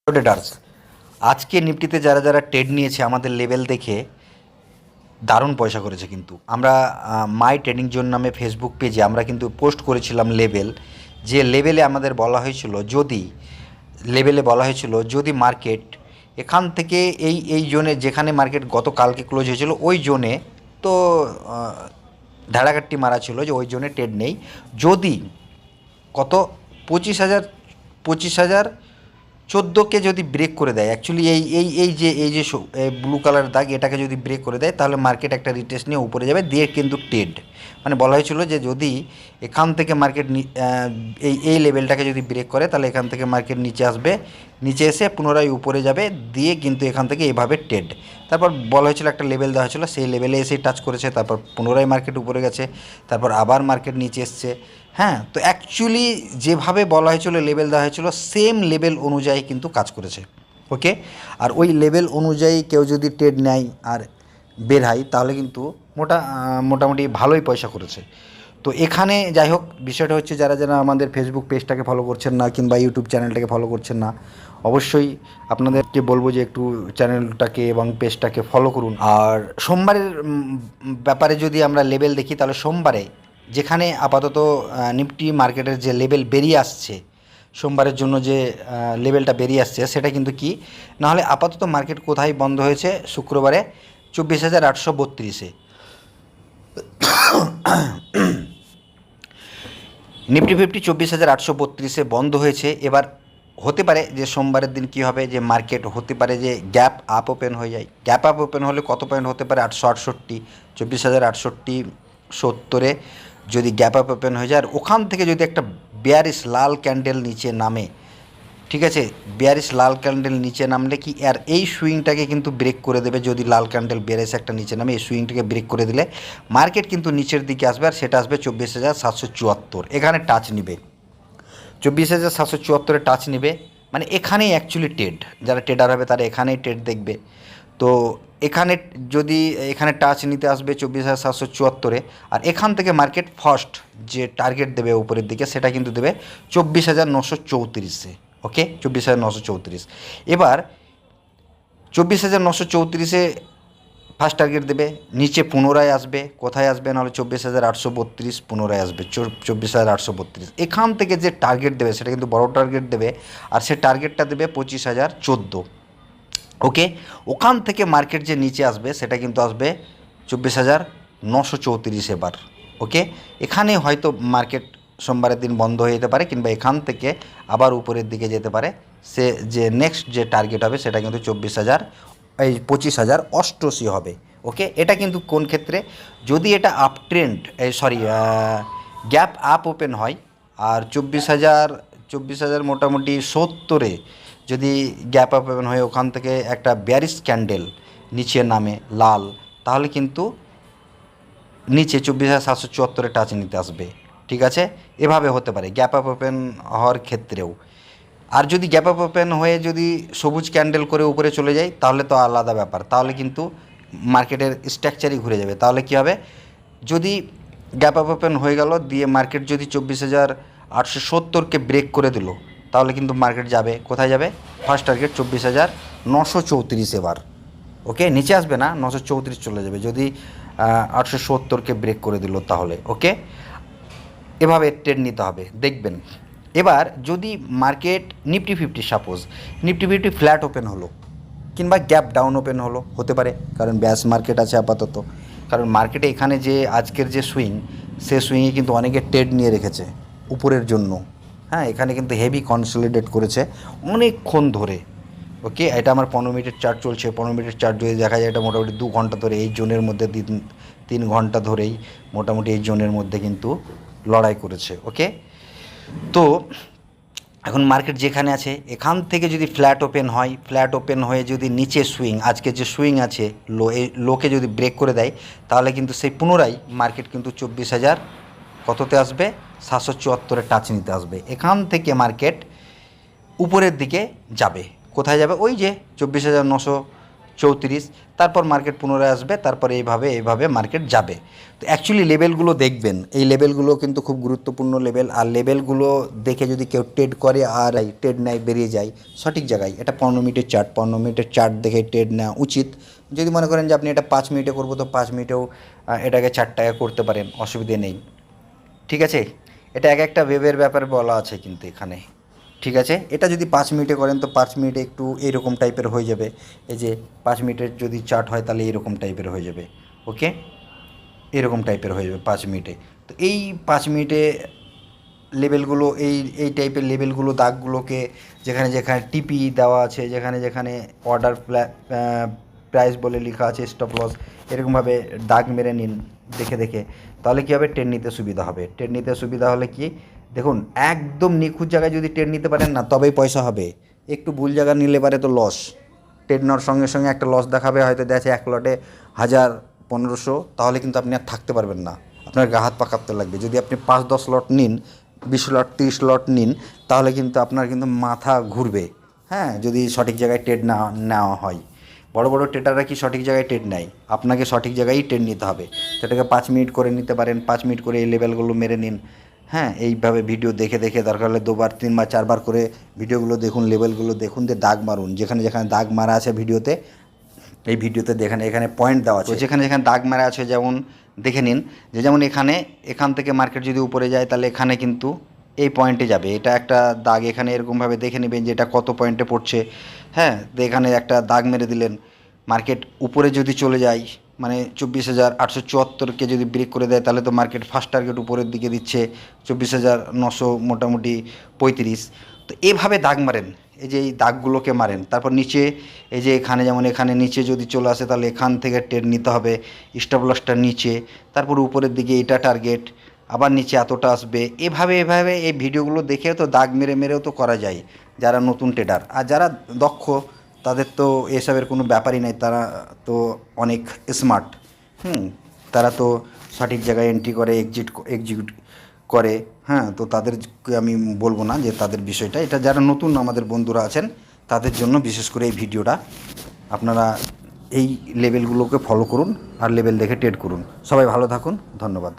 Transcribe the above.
Traders আজকে নিফটিতে যারা যারা ট্রেড নিয়েছে আমাদের লেভেল দেখে দারুণ পয়সা করেছে। কিন্তু আমরা মাই ট্রেডিং জোন নামে ফেসবুক পেজে আমরা কিন্তু পোস্ট করেছিলাম লেভেল, যে লেভেলে আমাদের বলা হয়েছিল যদি মার্কেট এখান থেকে এই জোনে, যেখানে মার্কেট গতকালকে ক্লোজ হয়েছিল ওই জোনে, তো ধারাকাট্টি মারা ছিল যে ওই জোনে ট্রেড নেই। যদি কত 25,000 14কে যদি ব্রেক করে দেয়, অ্যাকচুয়ালি এই যে ব্লু কালার দাগ, এটাকে যদি ব্রেক করে দেয় তাহলে মার্কেট একটা রিটেস্ট নিয়ে উপরে যাবে, দিয়ে কিন্তু ট্রেড মানে বলা হয়েছিল যে যদি এখান থেকে মার্কেট এই লেভেলটাকে যদি ব্রেক করে তাহলে এখান থেকে মার্কেট নিচে আসবে, নিচে এসে পুনরায় উপরে যাবে, দিয়ে কিন্তু এখান থেকে এভাবে ট্রেড। তারপর বলা হয়েছিল একটা লেভেল দেওয়া হয়েছিল, সেই লেভেলে এসেই টাচ করেছে, তারপর পুনরায় মার্কেট উপরে গেছে, তারপর আবার মার্কেট নিচে এসছে। হ্যাঁ, তো অ্যাকচুয়ালি যেভাবে বলা হয়েছিল, লেভেল দেওয়া হয়েছিল, সেম লেভেল অনুযায়ী কিন্তু কাজ করেছে। ওকে, আর ওই লেভেল অনুযায়ী কেউ যদি ট্রেড নেয় আর বের হয় তাহলে কিন্তু মোটামুটি ভালোই পয়সা করেছে। তো এখানে যাই হোক, বিষয়টা হচ্ছে যারা যারা আমাদের ফেসবুক পেজটাকে ফলো করছেন না কিংবা ইউটিউব চ্যানেলটাকে ফলো করছেন না, অবশ্যই আপনাদেরকে বলবো যে একটু চ্যানেলটাকে এবং পেজটাকে ফলো করুন। আর সোমবারের ব্যাপারে যদি আমরা লেভেল দেখি, তাহলে সোমবারে যেখানে আপাতত নিফটি মার্কেটের যে লেভেল বেরিয়ে আসছে, সোমবারের জন্য যে লেভেলটা বেরিয়ে আসছে সেটা কিন্তু কি, নাহলে আপাতত মার্কেট কোথায় বন্ধ হয়েছে শুক্রবারে 24,832-এ। নিফটি ফিফটি 24,832-এ বন্ধ হয়েছে। এবার হতে পারে যে সোমবারের দিন কী হবে, যে মার্কেট হতে পারে যে গ্যাপ আপ ওপেন হয়ে যায়। গ্যাপ আপ ওপেন হলে কত পয়েন্ট হতে পারে? 868, 24,870 যদি গ্যাপ আপ ওপেন হয়ে যায়, আর ওখান থেকে যদি একটা বেয়ারিশ লাল ক্যান্ডেল নিচে নামে, ঠিক আছে, বেয়ারিশ লাল ক্যান্ডেল নিচে নামলে কি আর এই সুইংটাকে কিন্তু ব্রেক করে দেবে। যদি লাল ক্যান্ডেল বেয়ারিশ একটা নিচে নামে, এই সুইংটাকে ব্রেক করে দিলে মার্কেট কিন্তু নিচের দিকে আসবে, আর সেটা আসবে 24,774। এখানে টাচ নিবে 24,774-এ টাচ নিবে, মানে এখানেই অ্যাকচুয়ালি ট্রেড, যারা ট্রেডার হবে তারা এখানেই ট্রেড দেখবে। তো এখানে যদি এখানে টাচ নিতে আসবে 24,774-এ, আর এখান থেকে মার্কেট ফার্স্ট যে টার্গেট দেবে উপরের দিকে সেটা কিন্তু দেবে 24,934-এ। ওকে, 24,934। এবার 24,934-এ ফার্স্ট টার্গেট দেবে, নিচে পুনরায় আসবে, কোথায় আসবে, নাহলে 24,832 পুনরায় আসবে 24,832। এখান থেকে যে টার্গেট দেবে সেটা কিন্তু বড় টার্গেট দেবে, আর সে টার্গেটটা দেবে 25,014। ওকে, ওখান থেকে মার্কেট যে নিচে আসবে সেটা কিন্তু আসবে 24,934 এবার। ওকে, এখানে হয়তো মার্কেট সোমবারের দিন বন্ধ হয়ে যেতে পারে, কিংবা এখান থেকে আবার উপরের দিকে যেতে পারে। সে যে নেক্সট যে টার্গেট হবে সেটা কিন্তু 25,088 হবে। ওকে, এটা কিন্তু কোন ক্ষেত্রে, যদি এটা up trend gap up open হয়, আর 24,000 মোটামুটি 70-এ যদি গ্যাপ আপ ওপেন হয়ে ওখান থেকে একটা বেয়ারিশ ক্যান্ডেল নিচে নামে লাল, তাহলে কিন্তু নিচে 24,774-এ টাচ নিতে আসবে। ঠিক আছে, এভাবে হতে পারে গ্যাপ আপ ওপেন হওয়ার ক্ষেত্রেও। আর যদি গ্যাপ আপ ওপেন হয়ে যদি সবুজ ক্যান্ডেল করে উপরে চলে যায় তাহলে তো আলাদা ব্যাপার, তাহলে কিন্তু মার্কেটের স্ট্রাকচারই ঘুরে যাবে। তাহলে কী হবে, যদি গ্যাপ আপ ওপেন হয়ে গেল, দিয়ে মার্কেট যদি 24,870-কে ব্রেক করে দিল, তাহলে কিন্তু মার্কেট যাবে কোথায় যাবে, ফার্স্ট টার্গেট 24,934 এবার। ওকে, নিচে আসবে না, 934 চলে যাবে যদি 870-কে ব্রেক করে দিল তাহলে। ওকে, এভাবে ট্রেড নিতে হবে, দেখবেন। এবার যদি market Nifty fifty suppose Nifty fifty flat open হলো কিংবা গ্যাপ ডাউন ওপেন হলো, হতে পারে, কারণ ব্যাস মার্কেট আছে আপাতত। কারণ মার্কেটে এখানে যে আজকের যে সুইং, সে সুইংয়ে কিন্তু অনেকে ট্রেড নিয়ে রেখেছে উপরের জন্য। হ্যাঁ, এখানে কিন্তু হেভি কনসলিডেট করেছে অনেকক্ষণ ধরে। ওকে, এটা আমার 15 মিনিটের চার্ট চলছে। 15 মিনিটের চার্ট যদি দেখা যায়, এটা মোটামুটি 2 ঘন্টা ধরে এই জোনের মধ্যে 3 ঘন্টা ধরেই মোটামুটি এই জোনের মধ্যে কিন্তু লড়াই করেছে। ওকে, তো এখন মার্কেট যেখানে আছে এখান থেকে যদি ফ্ল্যাট ওপেন হয়, ফ্ল্যাট ওপেন হয়ে যদি নিচে সুইং, আজকে যে সুইং আছে লোকে যদি ব্রেক করে দেয়, তাহলে কিন্তু সেই পুনরায় মার্কেট কিন্তু 24,000 কততে আসবে, 774-এ টাচ নিতে আসবে। এখান থেকে মার্কেট উপরের দিকে যাবে, কোথায় যাবে, ওই যে 34, তারপর মার্কেট পুনরায় আসবে, তারপরে এইভাবে মার্কেট যাবে। তো অ্যাকচুয়ালি লেভেলগুলো দেখবেন, এই লেভেলগুলো কিন্তু খুব গুরুত্বপূর্ণ লেভেল। আর লেভেলগুলো দেখে যদি কেউ ট্রেড করে আর এই ট্রেড নেয় বেরিয়ে যায় সঠিক জায়গায়, এটা 15 মিনিটের চার্ট দেখে ট্রেড নেওয়া উচিত। যদি মনে করেন যে আপনি এটা 5 মিনিটে করবো, তো 5 মিনিটেও এটাকে 4 টাকা করতে পারেন, অসুবিধে নেই। ঠিক আছে, এটা এক একটা ওয়েবের ব্যাপারে বলা আছে কিন্তু এখানে। ঠিক আছে, এটা যদি 5 মিনিটে করেন তো 5 মিনিটে একটু এইরকম টাইপের হয়ে যাবে। এই যে 5 মিনিটের যদি চার্ট হয় তাহলে এরকম টাইপের হয়ে যাবে। ওকে, এরকম টাইপের হয়ে যাবে 5 মিনিটে। তো এই 5 মিনিটে লেভেলগুলো, এই টাইপের লেভেলগুলো, দাগগুলোকে যেখানে যেখানে টিপি দেওয়া আছে, যেখানে যেখানে অর্ডার প্রাইস বলে লেখা আছে, স্টপ লস, এরকমভাবে দাগ মেরে নিন দেখে দেখে। তাহলে কী হবে, ট্রেড নিতে সুবিধা হবে। ট্রেড নিতে সুবিধা হলে কি, দেখুন একদম নিখুঁত জায়গায় যদি ট্রেড নিতে পারেন না, তবেই পয়সা হবে। একটু ভুল জায়গা নিলে পারে তো লস। ট্রেড নেওয়ার সঙ্গে সঙ্গে একটা লস দেখাবে, হয়তো দেখছে এক লটে 1000, 1500, তাহলে কিন্তু আপনি আর থাকতে পারবেন না, আপনার গা হাত পা কাঁপতে লাগবে। যদি আপনি 5-10 লট নিন, 20 লট 30 লট নিন, তাহলে কিন্তু আপনার কিন্তু মাথা ঘুরবে। হ্যাঁ, যদি সঠিক জায়গায় ট্রেড না নেওয়া হয়। বড় বড় ট্রেডাররা কি সঠিক জায়গায় ট্রেড নেয়? আপনাকে সঠিক জায়গায়ই ট্রেড নিতে হবে। সেটাকে 5 মিনিট করে নিতে পারেন, 5 মিনিট করে এই লেভেলগুলো মেরে নিন। হ্যাঁ, এইভাবে ভিডিও দেখে দেখে দরকার হলে 2বার 3বার 4বার করে ভিডিওগুলো দেখুন, লেভেলগুলো দেখুন, দিয়ে দাগ মারুন। যেখানে যেখানে দাগ মারা আছে ভিডিওতে, এই ভিডিওতে দেখেন এখানে পয়েন্ট দেওয়া আছে, যেখানে যেখানে দাগ মারা আছে, যেমন দেখে নিন যে যেমন এখান থেকে মার্কেট যদি উপরে যায় তাহলে এখানে কিন্তু এই পয়েন্টে যাবে। এটা একটা দাগ, এখানে এরকমভাবে দেখে নেবেন যে এটা কত পয়েন্টে পড়ছে। হ্যাঁ, তো এখানে একটা দাগ মেরে দিলেন। মার্কেট উপরে যদি চলে যায়, মানে 24,874কে যদি ব্রেক করে দেয়, তাহলে তো মার্কেট ফার্স্ট টার্গেট উপরের দিকে দিচ্ছে 24,900 মোটামুটি 35। তো এভাবে দাগ মারেন, এই যে এই দাগগুলোকে মারেন। তারপর নিচে এই যে এখানে, যেমন এখানে নিচে যদি চলে আসে তাহলে এখান থেকে ট্রেড নিতে হবে, স্টপ লসটা নিচে, তারপর উপরের দিকে এটা টার্গেট, আবার নিচে এতটা আসবে। এভাবে এই ভিডিওগুলো দেখেও তো দাগ মেরে মেরেও তো করা যায় যারা নতুন ট্রেডার। আর যারা দক্ষ তাদের তো এসবের কোনো ব্যাপারই নাই, তারা তো অনেক স্মার্ট। তারা তো সঠিক জায়গায় এন্ট্রি করে, এক্সিকিউট করে। হ্যাঁ, তো তাদেরকে আমি বলবো না যে তাদের বিষয়টা, এটা যারা নতুন আমাদের বন্ধুরা আছেন তাদের জন্য বিশেষ করে এই ভিডিওটা। আপনারা এই লেভেলগুলোকে ফলো করুন আর লেভেল দেখে ট্রেড করুন। সবাই ভালো থাকুন, ধন্যবাদ।